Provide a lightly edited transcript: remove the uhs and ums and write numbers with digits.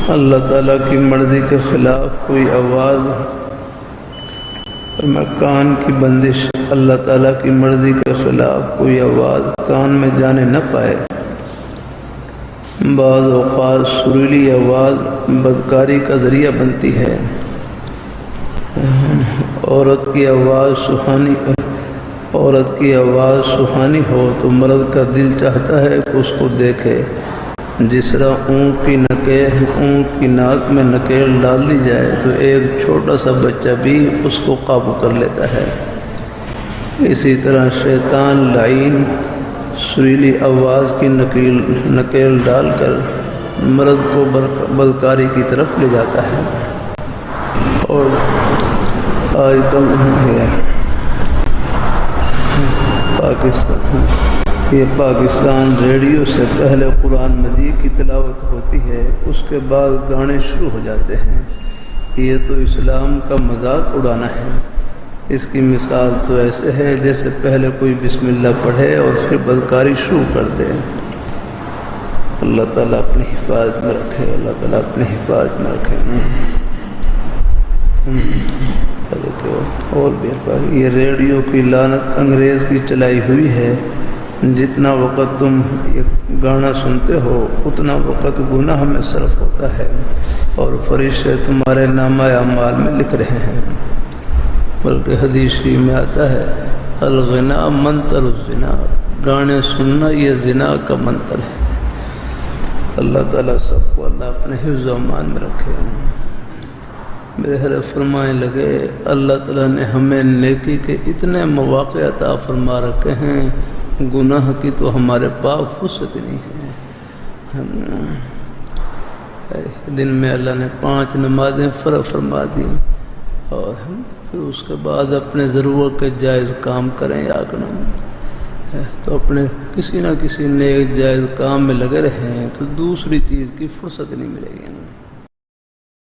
اللہ تعالیٰ کی مرضی کے خلاف کوئی آواز اور کان کی بندش، اللہ تعالیٰ کی مرضی کے خلاف کوئی آواز کان میں جانے نہ پائے۔ بعض اوقات سریلی آواز بدکاری کا ذریعہ بنتی ہے۔ عورت کی آواز سہانی ہو تو مرد کا دل چاہتا ہے کہ اس کو دیکھے۔ جس طرح اونٹ کی ناک میں نکیل ڈال دی جائے تو ایک چھوٹا سا بچہ بھی اس کو قابو کر لیتا ہے، اسی طرح شیطان لعین سریلی آواز کی نکیل ڈال کر مرد کو بدکاری کی طرف لے جاتا ہے۔ اور آج کل پاکستان ریڈیو سے پہلے قرآن مجید کی تلاوت ہوتی ہے، اس کے بعد گانے شروع ہو جاتے ہیں۔ یہ تو اسلام کا مذاق اڑانا ہے۔ اس کی مثال تو ایسے ہے جیسے پہلے کوئی بسم اللہ پڑھے اور پھر بدکاری شروع کر دے۔ اللہ تعالیٰ اپنی حفاظت میں رکھے، اللہ تعالیٰ اپنی حفاظت میں رکھے۔ اور بھی یہ ریڈیو کی لعنت انگریز کی چلائی ہوئی ہے۔ جتنا وقت تم یہ گانا سنتے ہو اتنا وقت گناہ میں صرف ہوتا ہے، اور فرشتے تمہارے نامہ اعمال میں لکھ رہے ہیں۔ بلکہ حدیث شریف میں آتا ہے الغنا منتر الزنا، گانے سننا یہ زنا کا منتر ہے۔ اللہ تعالیٰ سب کو اللہ اپنے حفظ و امان میں رکھے۔ میرے حضرت فرمائے لگے اللہ تعالیٰ نے ہمیں نیکی کے اتنے مواقع عطا فرما رکھے ہیں، گناہ کی تو ہمارے پاس فرصت نہیں ہے۔ دن میں اللہ نے 5 نمازیں فرض فرما دی، اور ہم پھر اس کے بعد اپنے ضرورت کے جائز کام کریں یا کریں تو اپنے کسی نہ کسی نیک جائز کام میں لگے رہیں تو دوسری چیز کی فرصت نہیں ملے گی۔